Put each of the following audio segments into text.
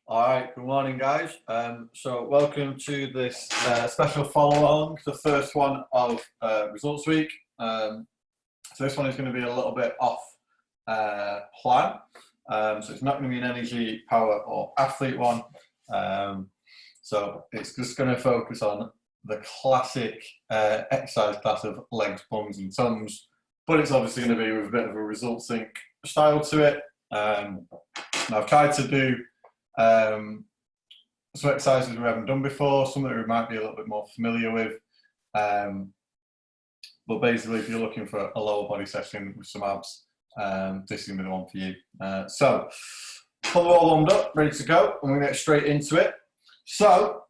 All right, good morning, guys. So welcome to this special follow-along, the first one of results week. So this one is going to be a little bit off plan. So it's not going to be an energy, power, or athlete one. So it's just going to focus on the classic exercise class of legs, bums, and tums. But it's obviously going to be with a bit of a result sync style to it. Now I've tried to do some exercises we haven't done before, some that we might be a little bit more familiar with. But basically, if you're looking for a lower body session with some abs, this is going to be the one for you. So, fully all warmed up, ready to go, and we're going to get straight into it. So,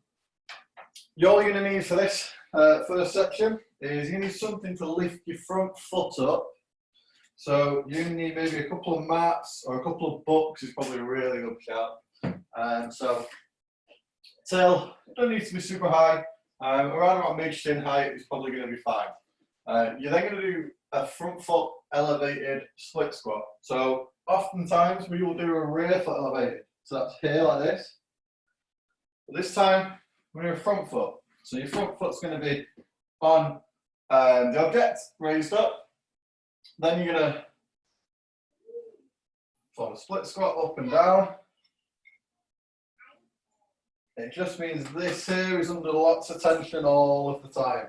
all you're going to need for this first section is you need something to lift your front foot up. So, you need maybe a couple of mats or a couple of books is probably a really good shout. So tail don't need to be super high, around about mid-shin height is probably going to be fine. You're then going to do a front foot elevated split squat. So oftentimes we will do a rear foot elevated. So that's here like this. But this time we're going to do a front foot. So your front foot's going to be on the object, raised up. Then you're going to form a split squat up and down. It just means this here is under lots of tension all of the time.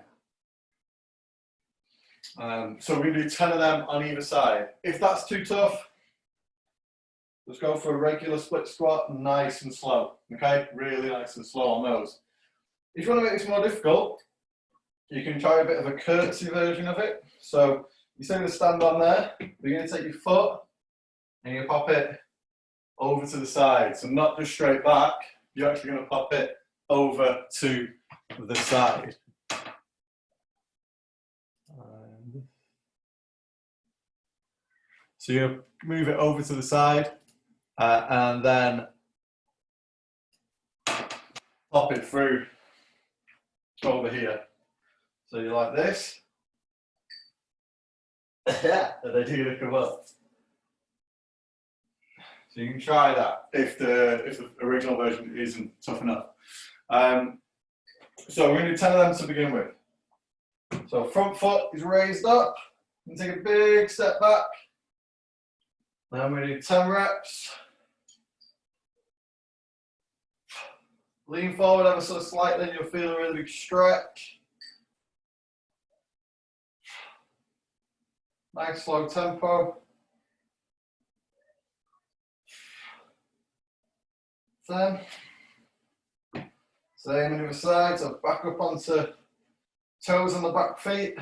So we do 10 of them on either side. If that's too tough, let's go for a regular split squat, nice and slow. Okay, really nice and slow on those. If you want to make this more difficult, you can try a bit of a curtsy version of it. So you're going to stand on there, you're going to take your foot and you pop it over to the side. So not just straight back. You're actually going to pop it over to the side. So you're going to move it over to the side and then pop it through over here. So you're like this. Yeah, and then you're going to come up. So you can try that if the original version isn't tough enough. So we're going to do 10 of them to begin with. So front foot is raised up. And take a big step back. Then we're going to do 10 reps. Lean forward ever so slightly and you'll feel a really big stretch. Nice slow tempo. 10. Same on the other side, so back up onto toes on the back feet.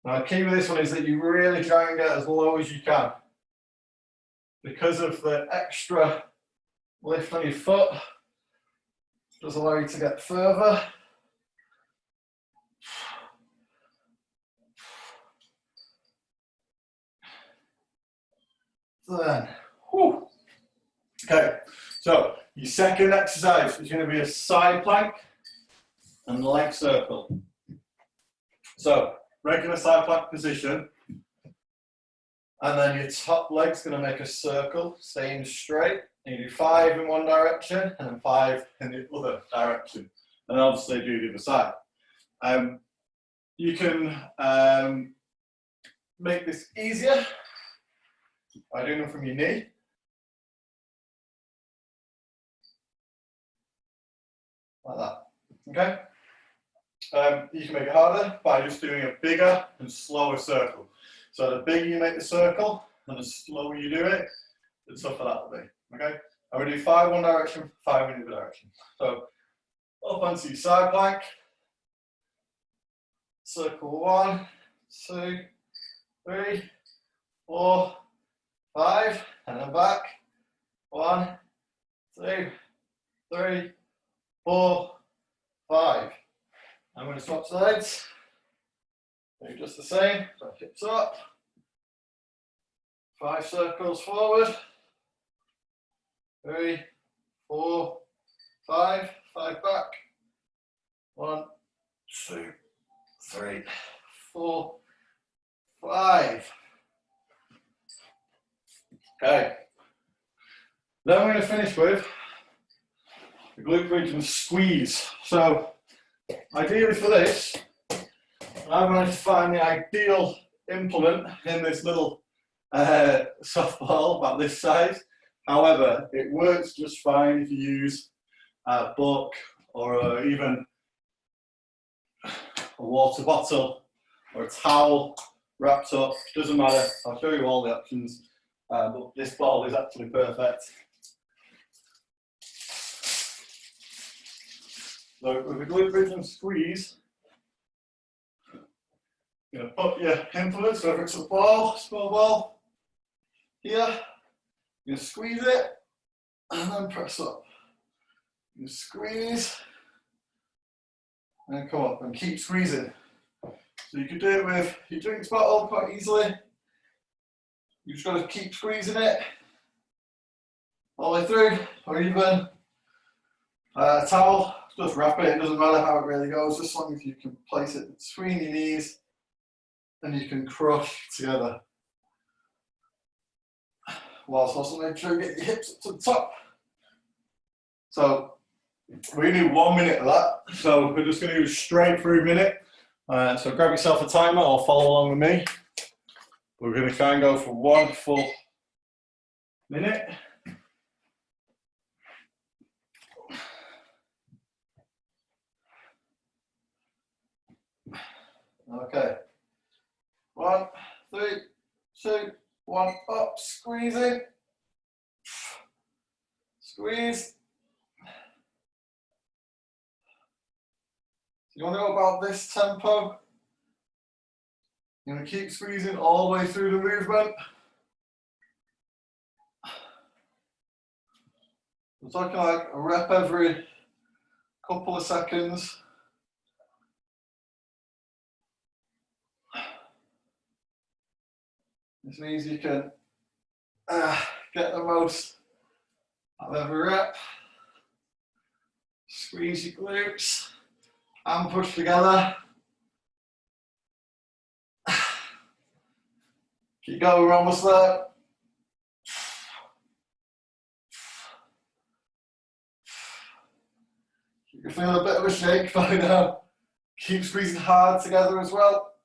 Now the key with this one is that you really try and get as low as you can. Because of the extra lift on your foot, it does allow you to get further. Then, whew. Okay, so your second exercise is going to be a side plank and leg circle. So, regular side plank position, and then your top leg's going to make a circle, staying straight. And you do 5 in one direction, and then 5 in the other direction. And obviously do the other side. You can make this easier by doing them from your knee. Like that, okay? You can make it harder by just doing a bigger and slower circle. So the bigger you make the circle, and the slower you do it, the tougher that will be, okay? I'm going to do 5 one direction, 5 in the other direction. So up onto your side plank, circle 1, 2, 3, 4, 5, and then back, 1, 2, 3, 4, 5. I'm going to swap sides. Do just the same. So hips up. 5 circles forward. 3, 4, 5. 5 back. 1, 2, 3, 4, 5. Okay. Then we're going to finish with the glute bridge and squeeze. So ideally for this, I've managed to find the ideal implement in this little softball about this size. However, it works just fine if you use a book or even a water bottle or a towel wrapped up. Doesn't matter. I'll show you all the options. But this ball is actually perfect. So with the glute bridge and squeeze, you're going to put your implement, so if it's a ball, small ball, here, you're going to squeeze it and then press up. You squeeze and come up and keep squeezing. So you can do it with your drinks bottle quite easily. You've just got to keep squeezing it all the way through, or even a towel. Just wrap it, it doesn't matter how it really goes, just as long as you can place it between your knees and you can crush together. Whilst also make sure you get your hips up to the top. So we do 1 minute of that. So we're just going to do a straight through minute. So grab yourself a timer or follow along with me. We're going to try and go for 1 full minute. Okay. 1, 3, 2, 1, up, squeezing. Squeeze. You want to go about this tempo. You're going to keep squeezing all the way through the movement. We're talking like a rep every couple of seconds. This means you can get the most out of every rep. Squeeze your glutes and push together. Keep going, we're almost there. You can feel a bit of a shake by now. Keep squeezing hard together as well.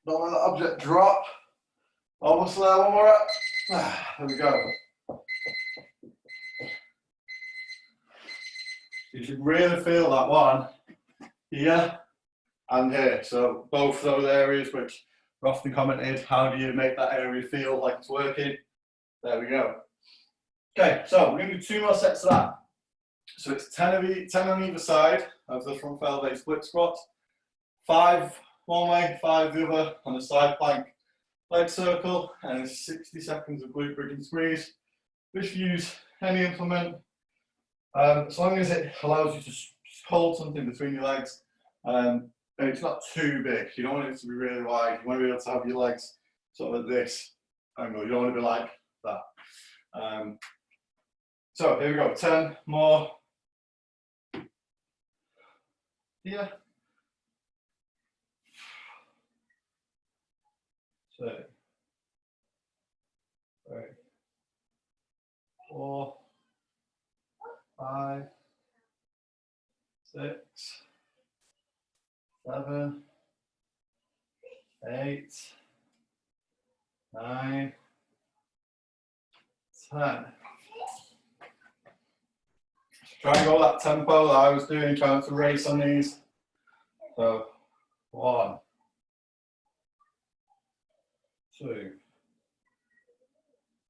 Don't let the object drop. Almost there, one more up. There we go. You should really feel that one here and here. So both those areas which are often commented, how do you make that area feel like it's working? There we go. Okay, so we're going to do 2 more sets of that. So it's 10 on either side of the front fail base split squat. 5 one way, 5 the other on the side plank. Leg circle and 60 seconds of glute bridge and squeeze. Just use any implement, as long as it allows you to hold something between your legs. And it's not too big. You don't want it to be really wide. You want to be able to have your legs sort of at this angle. You don't want to be like that. So here we go. 10 more. Here. 2, 3, 4, 5, 6, 7, 8, 9, 10. Try and go that tempo that I was doing, trying to race on these. So 1, 2,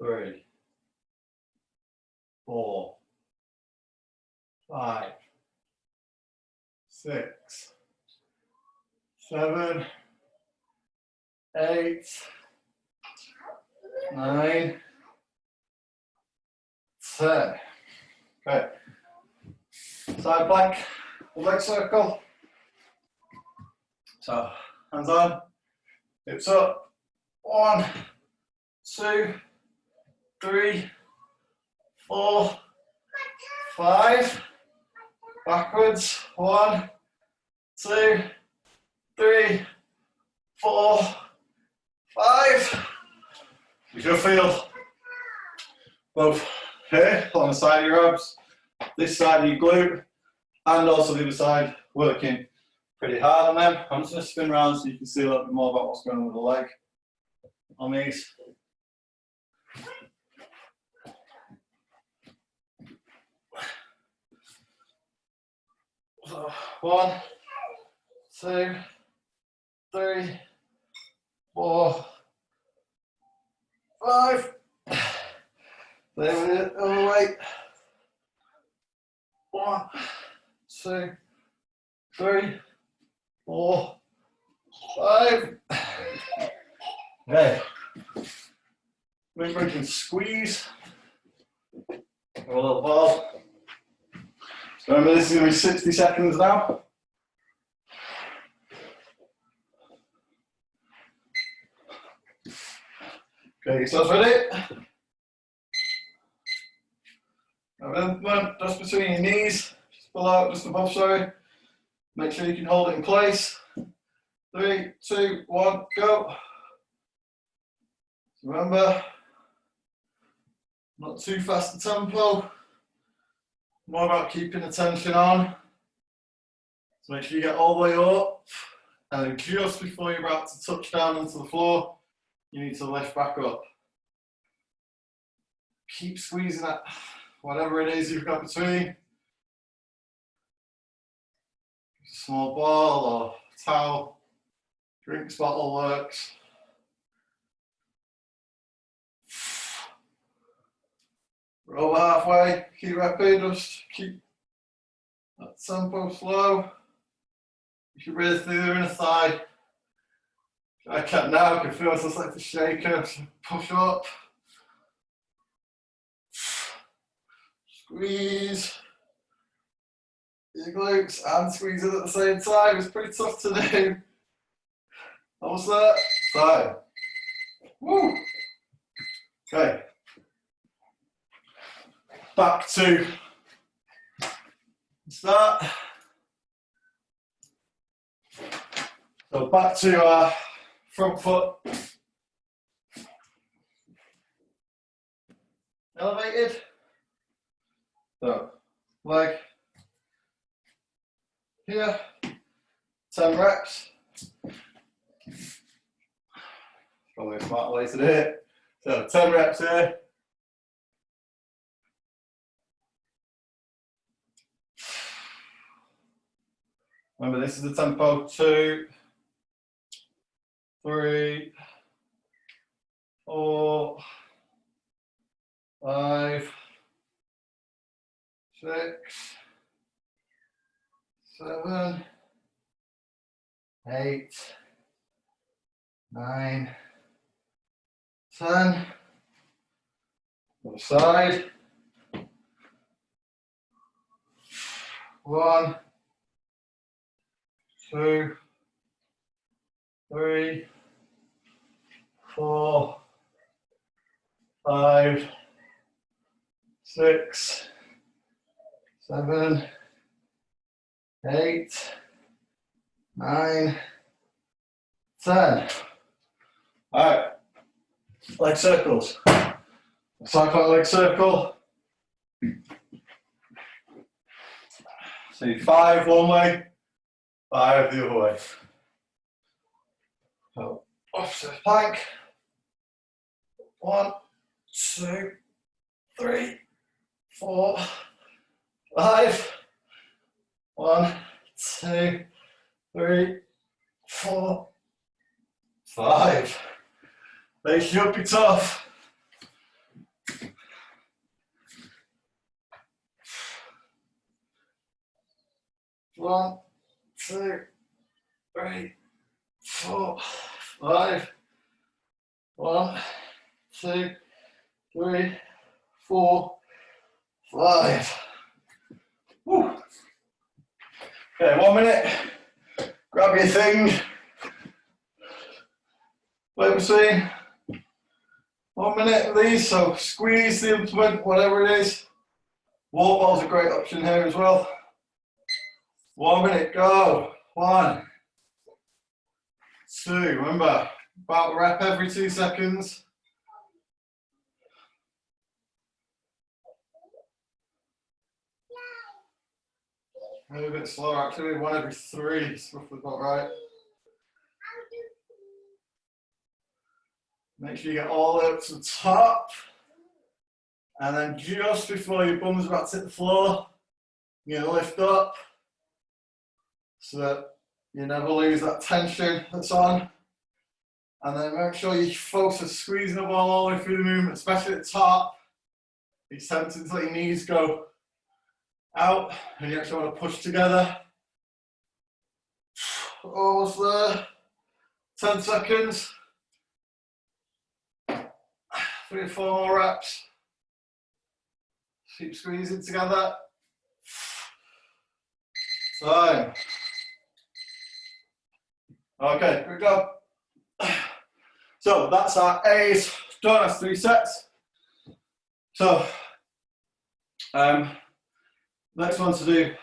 3, 4, 5, 6, 7, 8, 9, 10. Okay. Side plank, leg circle. So hands on, hips up. 1, 2, 3, 4, 5. Backwards. 1, 2, 3, 4, 5. You can feel both here on the side of your abs, this side of your glute, and also the other side, working pretty hard on them. I'm just going to spin around so you can see a little bit more about what's going on with the leg on these. So 1, 2, 3, 4, 5. There we go, way. 1, 2, 3, 4, 5. Okay. Remember, you can squeeze a little ball. So remember, this is going to be 60 seconds now. Okay, yourselves ready? Movement just between your knees, just below, just above, sorry. Make sure you can hold it in place. 3, 2, 1, go. Remember, not too fast a tempo. More about keeping the tension on. So make sure you get all the way up, and then just before you're about to touch down onto the floor, you need to lift back up. Keep squeezing that, whatever it is you've got between. Small ball or towel, drinks bottle works. We're over halfway, keep rapid, just keep that tempo slow. You should breathe through the inner thigh. I can't now, I can feel it's just like the shaker, so push up. Squeeze your glutes and squeeze it at the same time. It's pretty tough to do. Almost there. Time. Woo. Okay. Back to start. So back to our front foot. Elevated. So leg here. 10 reps. Probably a smart way to do it. So 10 reps here. Remember, this is the tempo. 2, 3, 4, 5, 6, 7, 8, 9, 10. Other side. 1, 2, 3, 4, 5, 6, 7, 8, 9, 10. All right, leg circles. Side plank leg circle. So 5 one way, 5 the other way. So opposite plank. 1, 2, 3, 4, 5. 1, 2, 3, 4, 5. They should be tough. One, 2, 3, 4, 5. 1, 2, 3, 4, 5. Woo. Okay, 1 minute. Grab your thing. Like we're saying, 1 minute of these. So squeeze the implement, whatever it is. Wall ball's a great option here as well. 1 minute, go. 1, 2. Remember, about a rep every 2 seconds. Maybe a bit slower actually, 1 every 3 is roughly about right. Make sure you get all the way up to the top. And then just before your bum's about to hit the floor, you're going to lift up so that you never lose that tension that's on. And then make sure you focus on squeezing the ball all the way through the movement, especially at the top. It's tempting to let your knees go out and you actually want to push together. Almost there. 10 seconds. 3 or 4 more reps. Keep squeezing together. Time. Okay, here we go. So that's our A's done. That's 3 sets. So, next one to do,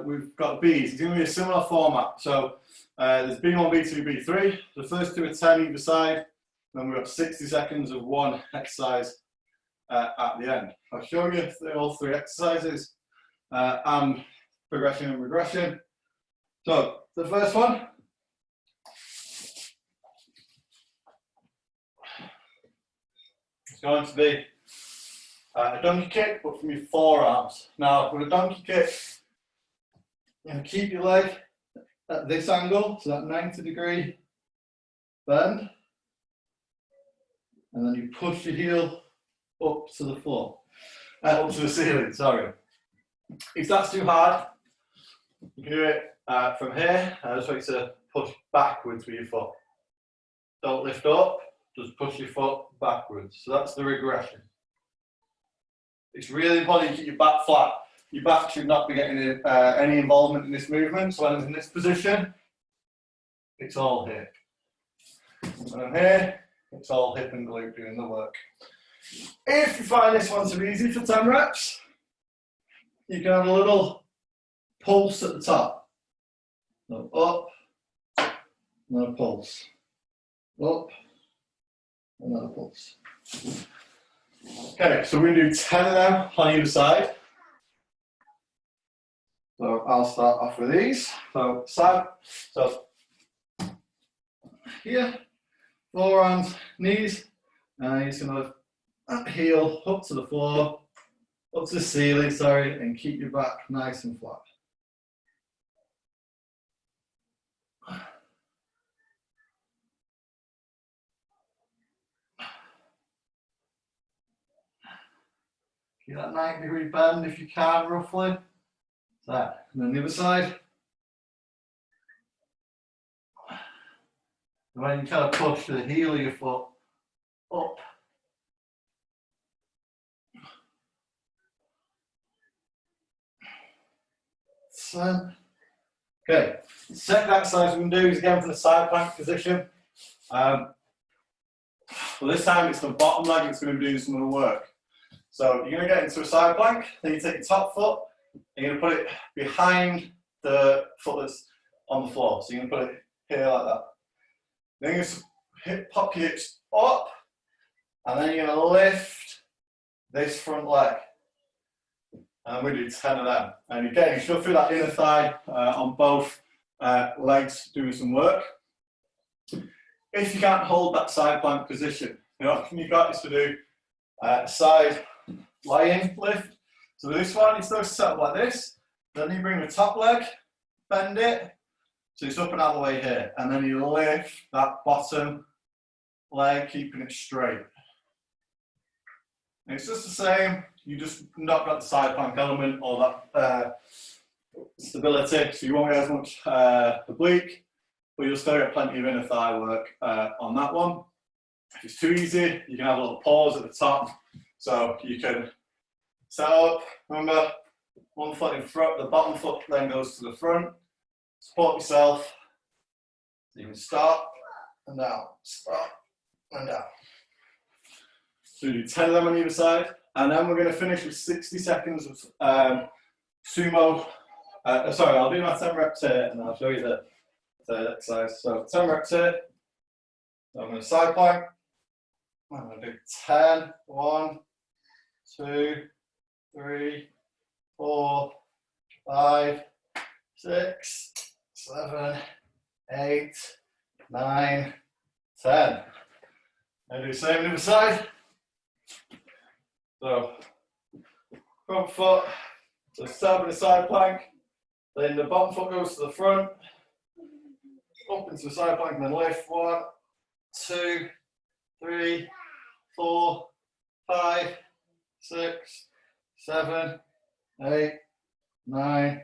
we've got B's. It's going to be a similar format. So there's B1, B2, B3. The first 2 are 10 either side. Then we've got 60 seconds of one exercise at the end. I'll show you all 3 exercises and progression and regression. So the first one. It's going to be a donkey kick, but from your forearms. Now, with a donkey kick, you know, keep your leg at this angle, so that 90-degree bend, and then you push your heel up to the floor, up to the ceiling, sorry. If that's too hard, you can do it from here. I just want you to push backwards with your foot. Don't lift up, just push your foot backwards. So that's the regression. It's really important you keep your back flat. Your back should not be getting any involvement in this movement. So when I'm in this position, it's all hip. When I'm here, it's all hip and glute doing the work. If you find this one too easy for 10 reps, you can have a little pulse at the top. So up, and then a pulse. Up, and then a pulse. Okay, so we're going to do 10 of them on either side. So I'll start off with these. So here, forearms, knees, and you're just going to heel up to the floor, up to the ceiling, sorry, and keep your back nice and flat. Get that 90-degree bend if you can, roughly. That. And then the other side. And then you kind of push the heel of your foot up. So, okay, second exercise we're going to do is again from the side plank position. Well, this time it's the bottom leg that's going to do some of the work. So you're going to get into a side plank, then you take your top foot, and you're going to put it behind the foot that's on the floor. So you're going to put it here like that. Then you're going to pop your hips up, and then you're going to lift this front leg. And we do 10 of them. And again, you should feel that inner thigh on both legs doing some work. If you can't hold that side plank position, the option you've got is to do side lying lift. So this one, you still set up like this. Then you bring the top leg, bend it, so it's up and out of the way here. And then you lift that bottom leg, keeping it straight. And it's just the same. You just not got the side plank element or that stability, so you won't get as much oblique, but you'll still get plenty of inner thigh work on that one. If it's too easy, you can have a little pause at the top, so you can set up. Remember, one foot in front, the bottom foot then goes to the front. Support yourself. So you can start and down, start and down. So you do 10 of them on either side. And then we're going to finish with 60 seconds of sumo. Sorry, I'll do my 10 reps here and I'll show you the third exercise. So 10 reps here. So I'm going to side plank. I'm going to do 10. 1, 2, 3, 4, 5, 6, 7, 8, 9, 10. And do the same on the other side. So, front foot to the start of the side plank, then the bottom foot goes to the front, up into the side plank and then lift. 1, 2, 3, 4, 5, 6, 7, 8, 9,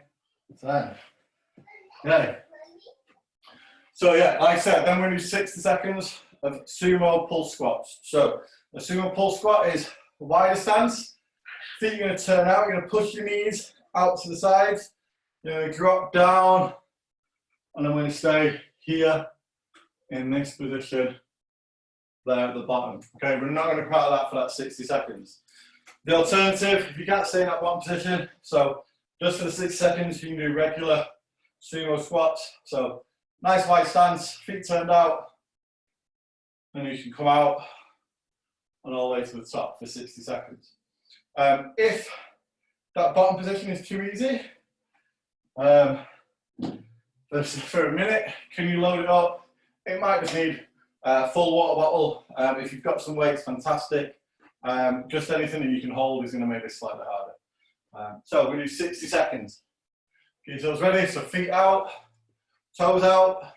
10. Okay. So yeah, like I said, then we do 60 seconds of sumo pull squats. So the sumo pull squat is a wider stance. Feet are going to turn out, you're going to push your knees out to the sides. You're going to drop down, and I'm going to stay here in this position there at the bottom. Okay, we're not going to come out of that for that 60 seconds. The alternative, if you can't stay in that bottom position, so just for the 60 seconds, you can do regular sumo squats. So nice wide stance, feet turned out, and you can come out and all the way to the top for 60 seconds. If that bottom position is too easy, for a minute, can you load it up? It might just need a full water bottle. If you've got some weights, fantastic. Just anything that you can hold is going to make this slightly harder. So we do 60 seconds. Get your toes ready, so feet out, toes out.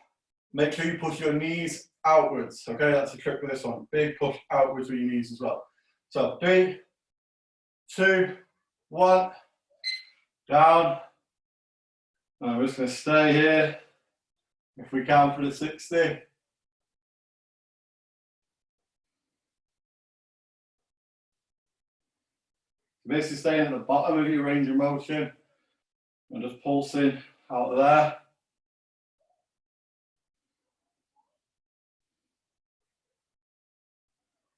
Make sure you push your knees outwards. Okay, that's a trick with this one. Big push outwards with your knees as well. So 3, 2, 1, down. And we're just going to stay here if we can for the 60. Basically staying at the bottom of your range of motion and just pulsing out of there.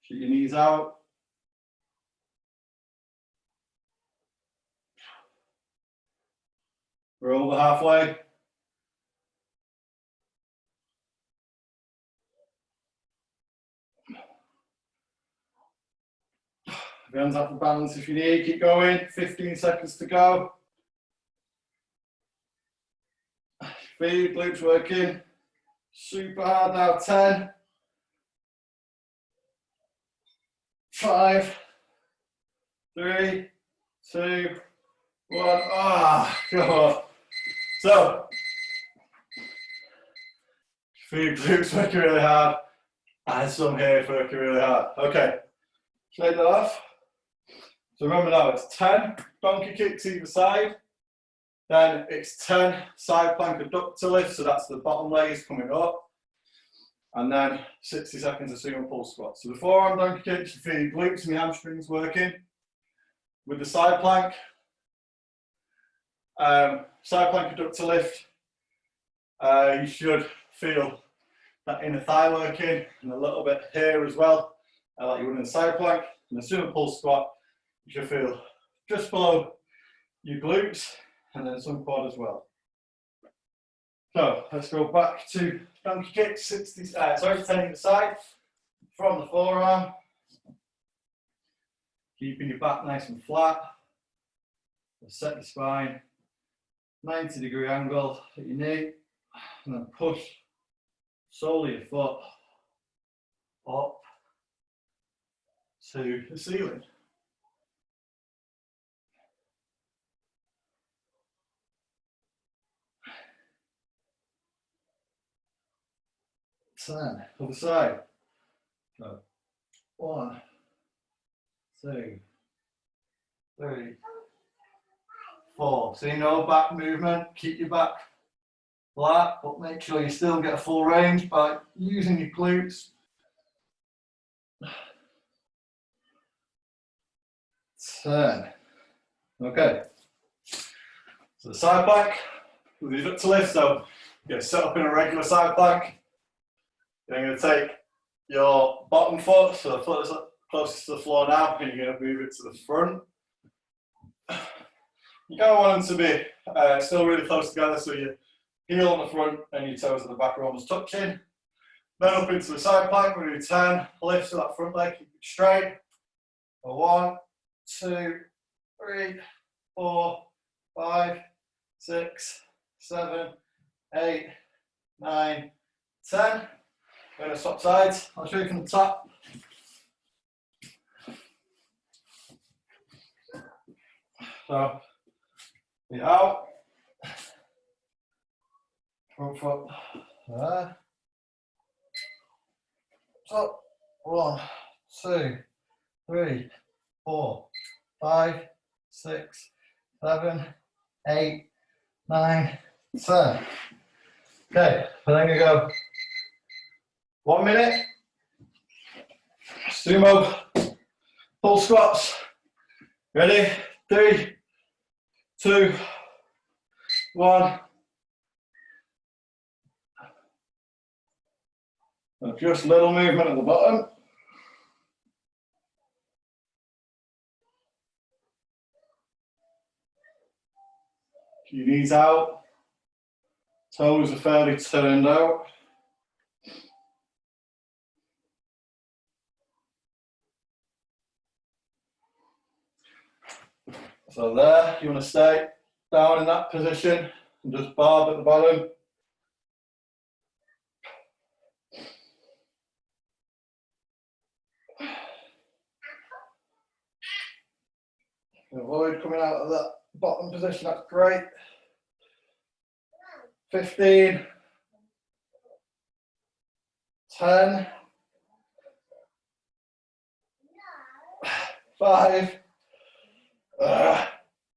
Shoot your knees out. We're over halfway. Hands up for balance if you need. Keep going. 15 seconds to go. Feet, glutes working. Super hard now. 10. 5, 3, 2, 1. Ah, come on. So, feet, glutes working really hard. And some here working really hard. Okay. Shake that off. So remember now, it's 10 donkey kicks either side. Then it's 10 side plank adductor lift, so that's the bottom legs coming up. And then 60 seconds of sumo pull squats. So the forearm donkey kicks, you feel your glutes and your hamstrings working. With the side plank adductor lift, you should feel that inner thigh working and a little bit here as well, like you would in the side plank. And the sumo pull squat, you should feel just below your glutes and then some quad as well. So let's go back to donkey kicks, 10 either side from the forearm. Keeping your back nice and flat. Set your spine, 90-degree angle at your knee, and then push solely your foot up to the ceiling. Other side. So 1, 2, 3, 4. So you know back movement, keep your back flat, but make sure you still get a full range by using your glutes. 10. Okay. So the side plank with your adductor lift. So you're set up in a regular side plank. You're going to take your bottom foot, so the foot is closest to the floor now, and you're going to move it to the front. You kind of want them to be still really close together, so your heel on the front and your toes at the back are almost touching. Then up into the side plank, we're going to do 10 lifts with that front leg, keep it straight. 1, 2, 3, 4, 5, 6, 7, 8, 9, 10. We're going to swap sides. I'll show you from the top. So, feet out. Front foot there. So, 1, 2, 3, 4, 5, 6, 7, 8, 9, 10. Okay, and then you go 1 minute. Sumo pull squats. Ready? 3, 2, 1. And just a little movement at the bottom. Keep your knees out. Toes are fairly turned out. So there, you want to stay down in that position and just barb at the bottom. Avoid coming out of that bottom position, that's great. 15, 10, 5,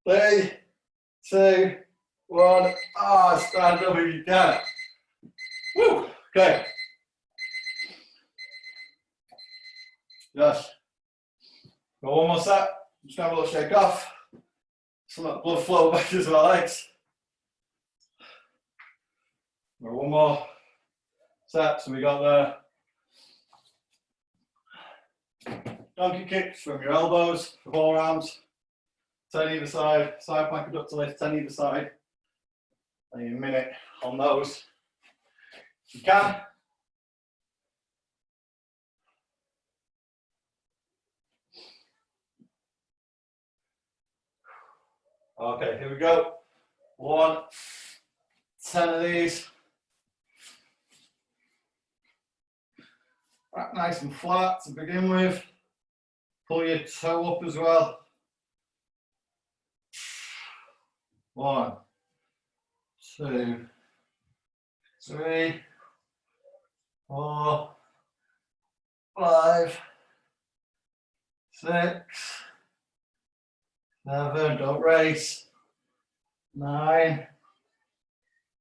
3, 2, 1. Stand up if you can. Woo! Okay. Yes. Got one more set. Just have a little shake off. Some of that blood flow back into my legs. One more set. So we got the donkey kicks from your elbows, the forearms, 10 either side, side plank abductor lift, 10 either side. And a minute on those. If you can. Okay, here we go. 1, 10 of these. Back nice and flat to begin with. Pull your toe up as well. 1, 2, 3, 4, 5, 6, 7, don't race, 9,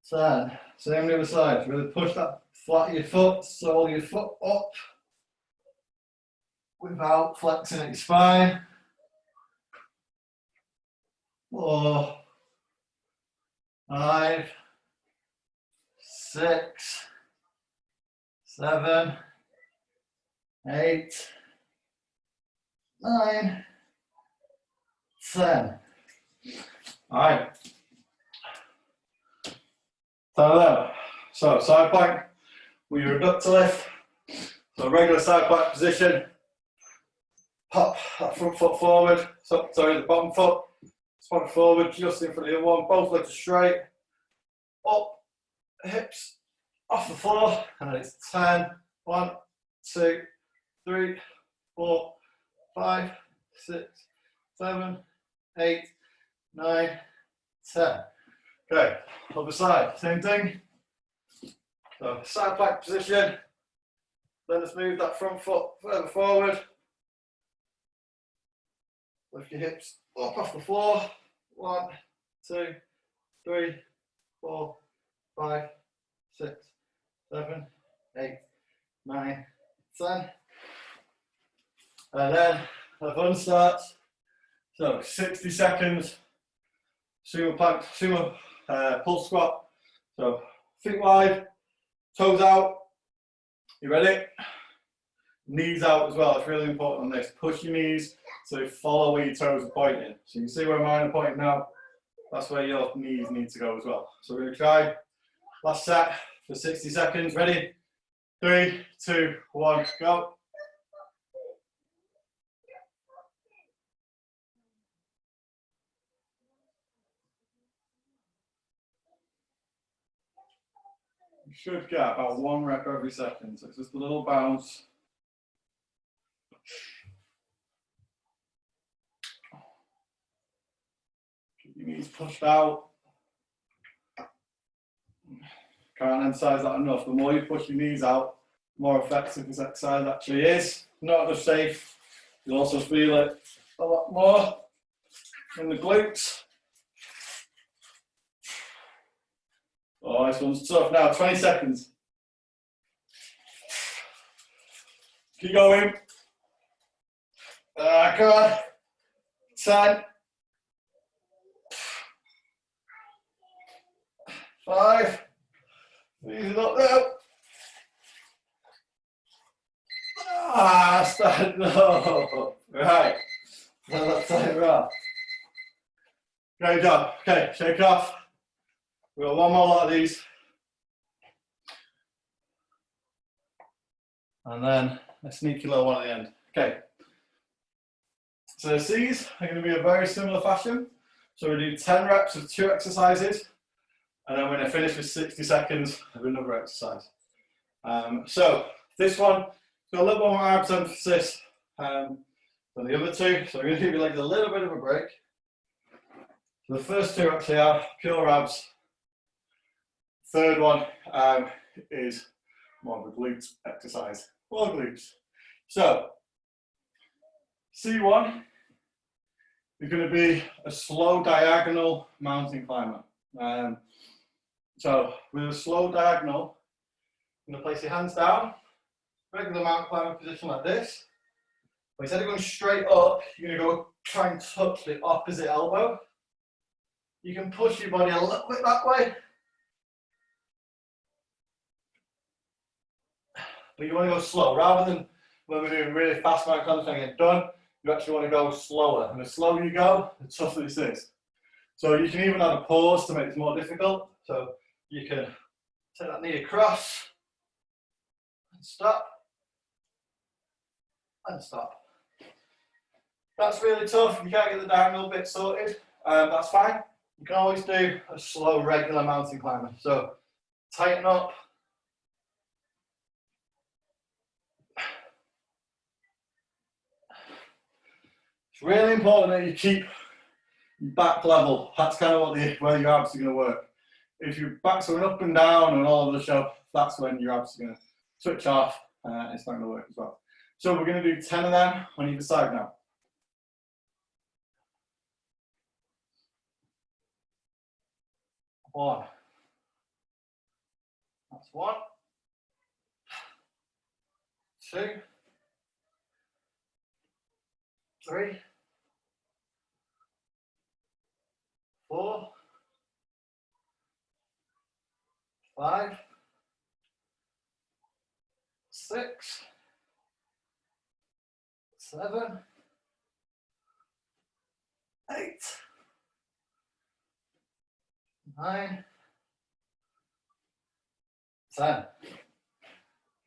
10. Same on the other side. Really push that flat of your foot, sole your foot up without flexing at your spine. 4, 5, 6, 7, 8, 9, 10. All right. So side plank with your abductor lift. So regular side plank position. Pop that front foot forward. So, sorry, the bottom foot. Spot forward, just in front of the other one. Both legs are straight. Up, hips off the floor. And then it's 10. 1, 2, 3, 4, 5, 6, 7, 8, 9, 10. Okay, other side, same thing. So side plank position. Then let's move that front foot further forward. Lift your hips up off the floor. 1, 2, 3, 4, 5, 6, 7, 8, 9, 10. And then the fun starts. So 60 seconds. Sumo plank, sumo pull squat. So feet wide, toes out. You ready? Knees out as well. It's really important on this. Push your knees so follow where your toes are pointing. So you can see where mine are pointing now. That's where your knees need to go as well. So we're going to try last set for 60 seconds. Ready? 3, 2, 1, go. You should get about 1 rep every second. So it's just a little bounce. Keep your knees pushed out. Can't emphasize that enough. The more you push your knees out, the more effective this exercise actually is. Not just safe, you'll also feel it a lot more in the glutes. Oh, this one's tough now. 20 seconds. Keep going. Come on. 10. 5. Ease it up now. Stand no. Right. Let's take it off. Great job. Okay, shake off. We've got one more lot of these. And then a sneaky little one at the end. Okay. So these are going to be a very similar fashion. So we do 10 reps of 2 exercises. And then we're going to finish with 60 seconds of another exercise. So this one got a little more abs emphasis than the other 2. So we're going to give your legs a little bit of a break. So the first 2 actually are pure abs. Third one is more of a glutes exercise. More glutes. So C1 is going to be a slow diagonal mountain climber. So with a slow diagonal, you're going to place your hands down, regular mountain climber position like this. But instead of going straight up, you're going to go try and touch the opposite elbow. You can push your body a little bit that way. But you want to go slow. Rather than when we're doing really fast mountain climbers trying to get done, you actually want to go slower. And the slower you go, the tougher this is. So you can even add a pause to make this more difficult. So you can take that knee across and stop and stop. That's really tough. If you can't get the diagonal bit sorted, that's fine. You can always do a slow, regular mountain climber. So tighten up. It's really important that you keep your back level. That's kind of where your abs are going to work. If your back's going up and down and all over the show, that's when your abs are going to switch off. It's not going to work as well. So we're going to do 10 of them on either side now. 1. That's 1. 2. 3. 4. 5. 6. 7. 8. 9. 10.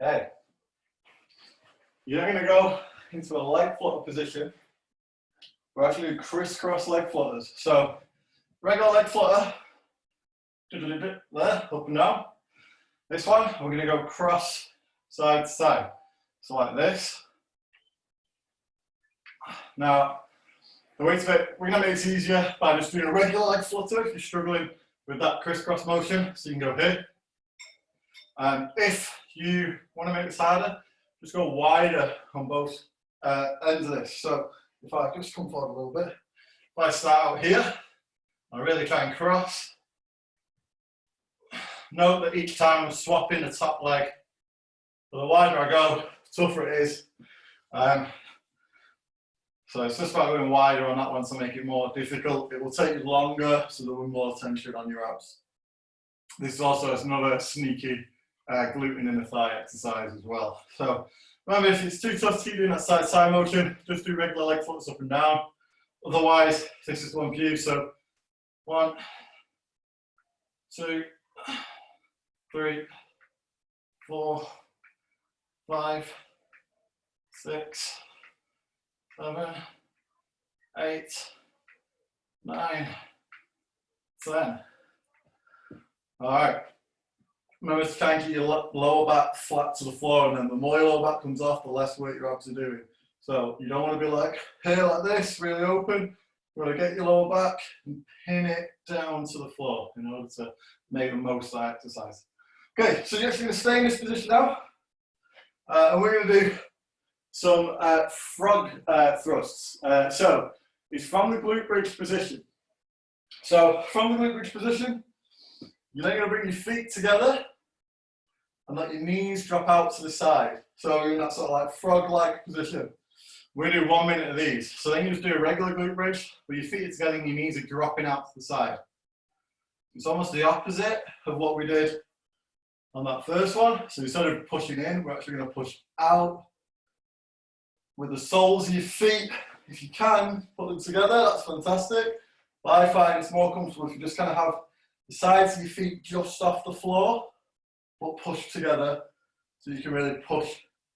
Okay. You're going to go into a leg flutter position. We're actually doing crisscross leg flutters. So regular leg flutter, there, up and down. This one, we're going to go cross side to side. So like this. Now, the way to it, we're going to make it easier by just doing a regular leg flutter if you're struggling with that crisscross motion. So you can go here. And if you want to make this harder, just go wider on both ends of this. So if I just come forward a little bit, if I start out here, I really try and cross. Note that each time I'm swapping the top leg. So the wider I go, the tougher it is. So it's just about going wider on that one to make it more difficult. It will take you longer, so there will be more tension on your abs. This is also another sneaky gluten in the thigh exercise as well. So remember, if it's too tough to keep doing that side-to-side motion, just do regular leg flutters up and down. Otherwise, this is one for you. So 1, 2, 3, 4, 5, 6, 7, 8, 9, 10. All right. Remember to try and keep your lower back flat to the floor, and then the more your lower back comes off, the less weight your abs are doing. So you don't want to be like here like this, really open. You want to get your lower back and pin it down to the floor in order to make the most of that exercise. Okay, so you're actually going to stay in this position now. And we're going to do some frog thrusts. So it's from the glute bridge position. So from the glute bridge position, you're then going to bring your feet together and let your knees drop out to the side. So you're in that sort of like frog-like position. We're going to do 1 minute of these. So then you just do a regular glute bridge, where your feet are together and your knees are dropping out to the side. It's almost the opposite of what we did on that first one. So instead of pushing in, we're actually going to push out with the soles of your feet. If you can, put them together, that's fantastic. But I find it's more comfortable if you just kind of have the sides of your feet just off the floor, but push together so you can really push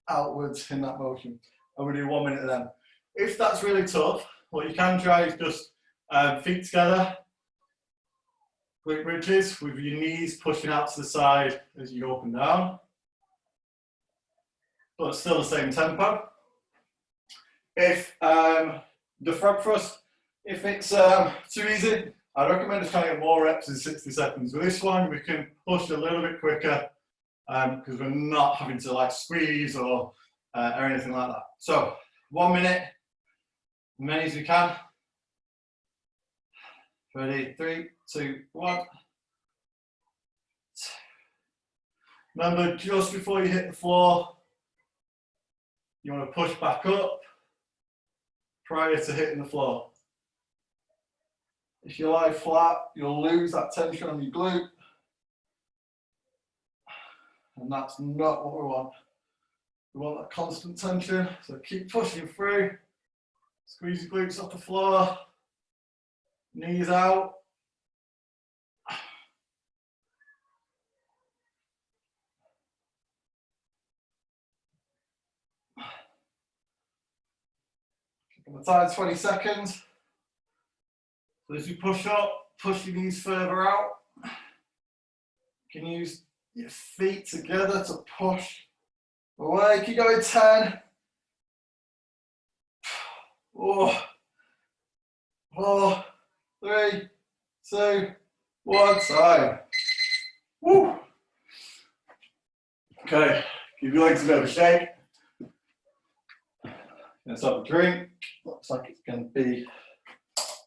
outwards in that motion. And we do 1 minute of them. If that's really tough, what you can try is just feet together, glute bridges with your knees pushing out to the side as you go up and down, but still the same tempo. If the frog thrust, if it's too easy, I recommend just trying to get more reps in 60 seconds. With this one, we can push a little bit quicker because we're not having to like squeeze or anything like that. So 1 minute, as many as we can. Ready, 3, 2, 1. Remember, just before you hit the floor, you want to push back up prior to hitting the floor. If you lie flat, you'll lose that tension on your glute. And that's not what we want. We want that constant tension, so keep pushing through. Squeeze your glutes off the floor. Knees out. Keep on the time, 20 seconds. So as you push up, push your knees further out. You can use your feet together to push away. Keep going, 10. 4, 3, 2, 1, time. Woo. Okay, give your legs a bit of a shake. Let's have a drink. Looks like it's going to be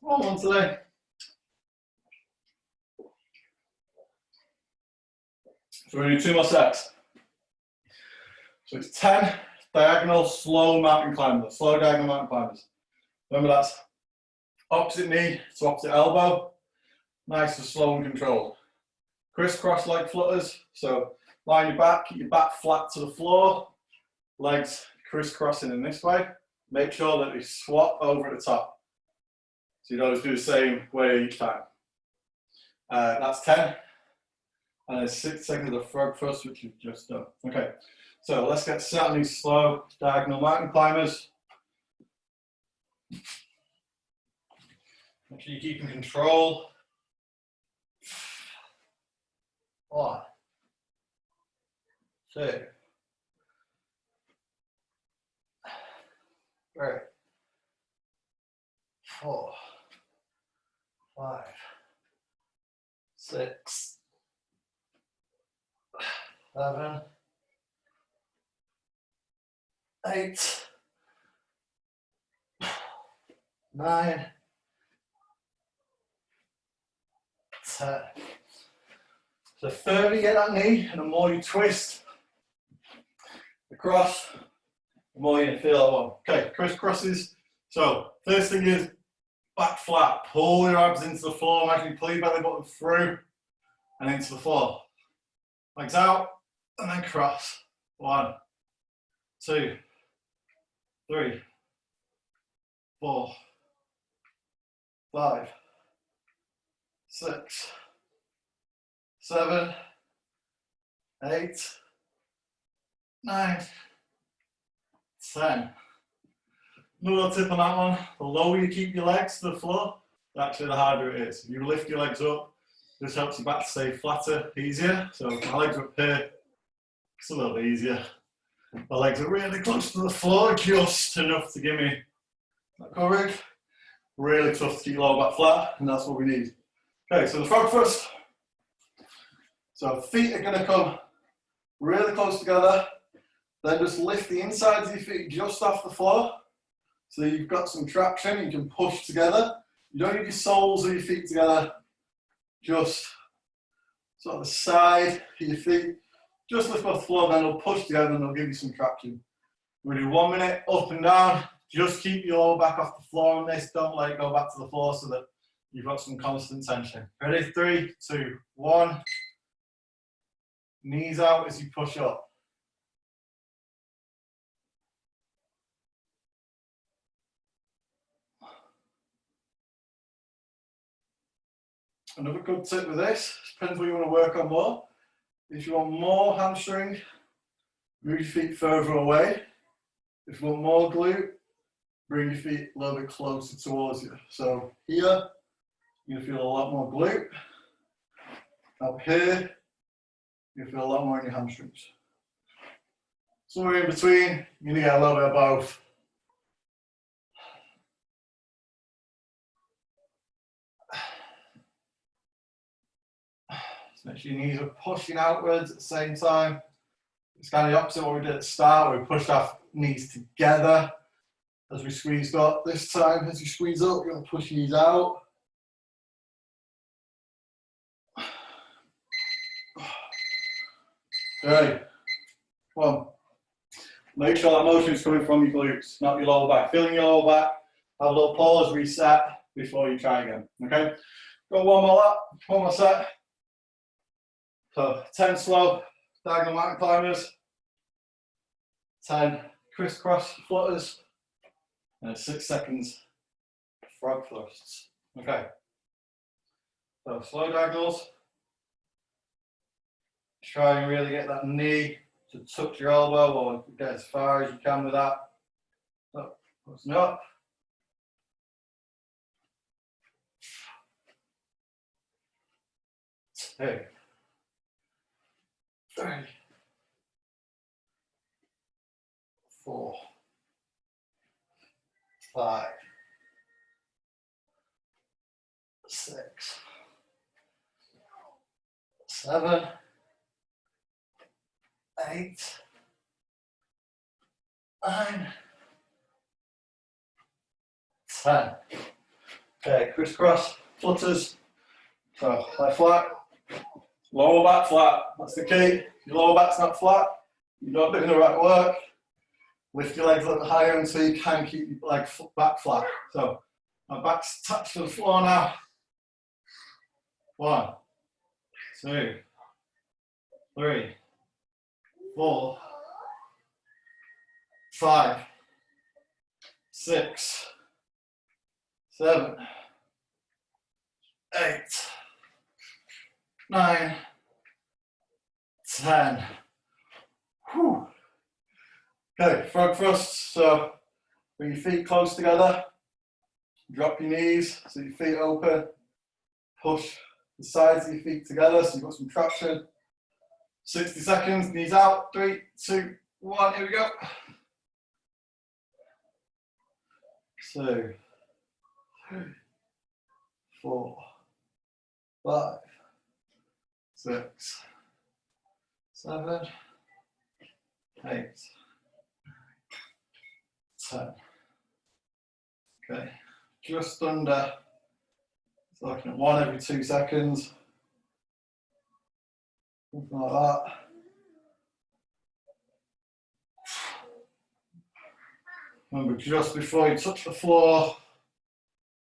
one today. So we're going to do 2 more sets. So it's 10 diagonal slow mountain climbers, slow diagonal mountain climbers. Remember that's opposite knee to opposite elbow, nice and slow and controlled. Criss-cross leg flutters, so line your back, keep your back flat to the floor, legs crisscrossing in this way. Make sure that they swap over at the top. So you always do the same way each time. That's 10. And there's 6 seconds of frog thrust, which you've just done. Okay, so let's get set on these slow diagonal mountain climbers. Make sure you keep in control. 1, 2, 3, 4, 5, 6, 7, 8, 9, 10. So 30 at that knee, and the more you twist across, the more you feel that one. Okay, crisscrosses. So first thing is back flat. Pull your abs into the floor, actually pull your belly button through and into the floor. Legs out, and then cross. 1, 2, 3, 4, 5, 6, 7, 8, 9, 10. Another tip on that one, the lower you keep your legs to the floor, actually the harder it is. If you lift your legs up, This helps your back to stay flatter, easier. So my legs are up here, it's a little bit easier. My legs are really close to the floor, just enough to give me that coverage. Really tough to keep your lower back flat, and that's what we need. Okay, so the frog thrust. So feet are gonna come really close together. Then just lift the insides of your feet just off the floor. So you've got some traction, you can push together. You don't need your soles of your feet together. Just sort of the side of your feet. Just lift off the floor, then they'll push together and they'll give you some traction. We're gonna do 1 minute, up and down. Just keep your lower back off the floor on this. Don't let it go back to the floor so that you've got some constant tension. Ready? 3, 2, 1. Knees out as you push up. Another good tip with this, depends what you want to work on more. If you want more hamstring, move your feet further away. If you want more glute, bring your feet a little bit closer towards you. So here, you'll feel a lot more glute. Up here, you'll feel a lot more in your hamstrings. Somewhere in between, you're gonna get a little bit of both. So make sure your knees are pushing outwards at the same time. It's kind of the opposite of what we did at the start. We pushed our knees together as we squeezed up. This time, as you squeeze up, you're going to push your knees out. Okay, come on. Make sure that motion is coming from your glutes, not your lower back. Feeling your lower back, have a little pause, reset before you try again. Okay, go one more lap, one more set. So 10 slow diagonal mountain climbers, 10 crisscross flutters, and 6 seconds frog thrusts. Okay, so slow diagonals. Try and really get that knee to touch your elbow, or get as far as you can with that. So, listen up. 2, 3, 4, 5, 6, 7, 8, 9, 10. Okay, crisscross flutters. So lie flat, lower back flat. That's the key. If your lower back's not flat, you're not doing the right work. Lift your legs a little higher until you can keep your leg back flat. So my back's touched to the floor now. 1, 2, 3, 4, 5, 6, 7, 8, 9, 10. Whew. Okay, frog thrusts. So bring your feet close together, drop your knees so your feet open, push the sides of your feet together so you've got some traction. 60 seconds, knees out, 3, 2, 1, here we go. 2, 3, 4, 5, 6, 7, 8, 10. Okay, just under, so looking at 1 every 2 seconds. Something like that. Remember, just before you touch the floor,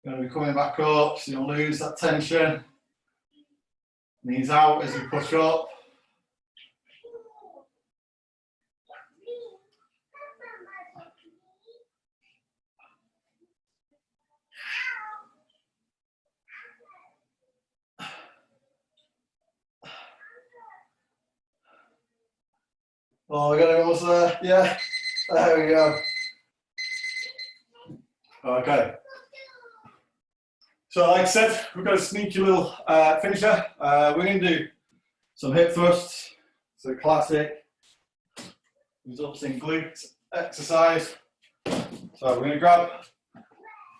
you're going to be coming back up, so you'll lose that tension. Knees out as you push up. Oh, we're getting almost there. Yeah, there we go. Okay. So like I said, we've got a sneaky little finisher. We're going to do some hip thrusts. So classic results in glute exercise. So we're going to grab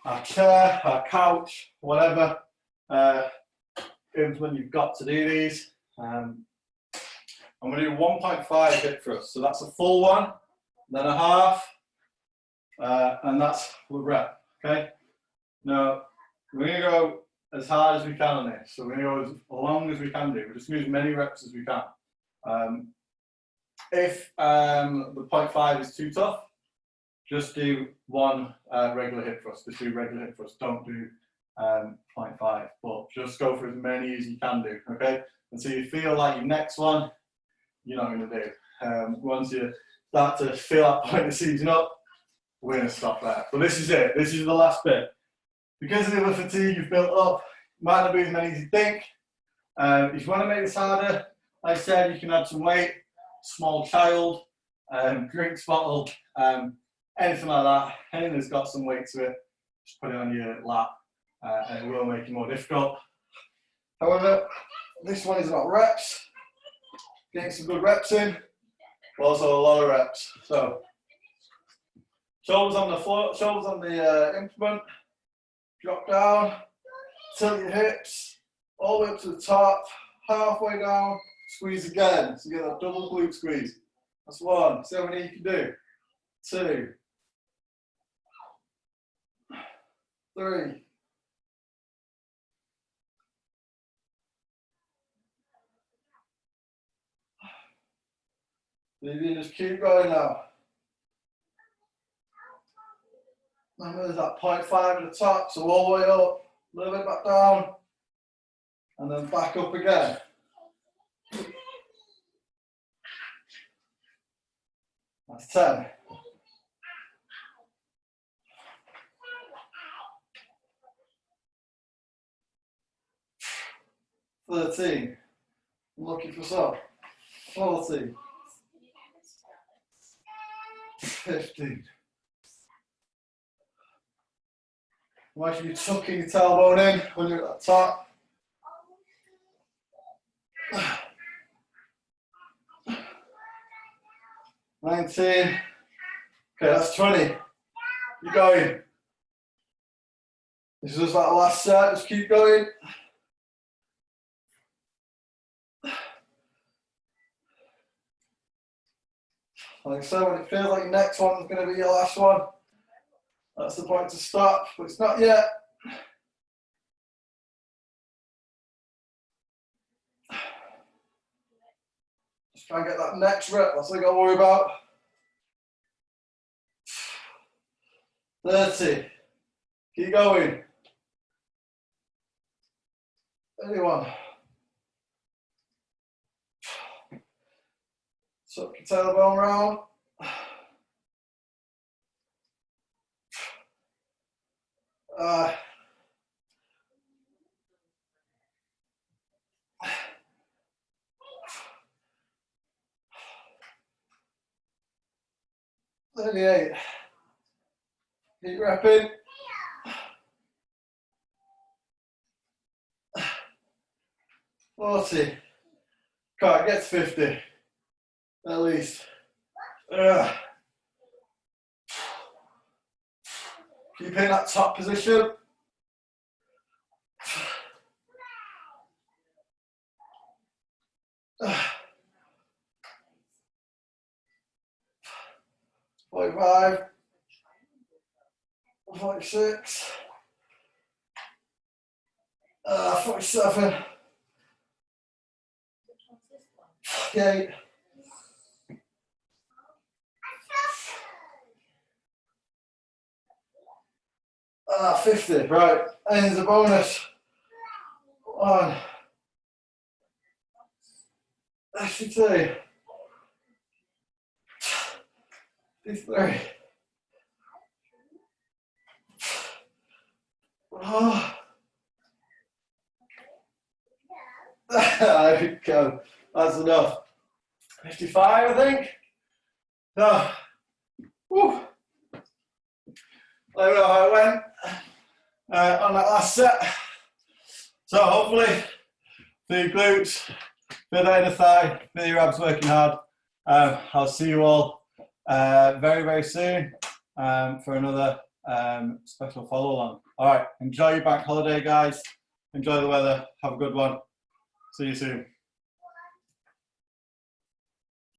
our chair, our couch, whatever. When you've got to do these. I'm going to do 1.5 hip thrust. So that's a full one, then a half, and that's the rep. Okay. Now we're going to go as hard as we can on this. So we're going to go as long as we can do. We're just going to do as many reps as we can. If the 0.5 is too tough, just do one regular hip thrust. Just do regular hip thrust. Don't do 0.5, but just go for as many as you can do. Okay. Until you feel like your next one, you're not going to do. Once you start to feel that point of seizing up, we're going to stop there. But this is it. This is the last bit. Because of the fatigue you've built up, might not be as many as you think. If you want to make this harder, like I said, you can add some weight, small child, drinks bottle, anything like that. Anything that's got some weight to it, just put it on your lap, and it will make it more difficult. However, this one is about reps, getting some good reps in, but also a lot of reps. So, shoulders on the floor, shoulders on the implement. Drop down, tilt your hips, all the way up to the top, halfway down, squeeze again. So you get that double glute squeeze. That's one. See how many you can do. 2, 3. Maybe just keep going now. Remember, there's that 0.5 at the top, so all the way up, a little bit back down, and then back up again. That's 10. $13. I'm looking for some. 14. 15. Why should you be tucking your tailbone in when you're at the top? 19. Okay, that's 20. You're going. This is just that last set, just keep going. Like so, when it feels like your next one's going to be your last one, that's the point to stop, but it's not yet. Just try and get that next rep, that's all you got to worry about. 30. Keep going. 31. Suck your tailbone round. 38. Keep repping. 40. Can't get to 50. At least. Keep in that top position. $45. 46. 47. 48. 50, right, and there's a bonus. 1, 52, 53. Oh. There we go. That's enough. 55, I think. No. Woo. Let me know how it went. on that last set. So hopefully, for your glutes, feel that inner thigh, feel your abs working hard. I'll see you all very, very soon for another special follow along. All right, enjoy your bank holiday, guys. Enjoy the weather. Have a good one. See you soon.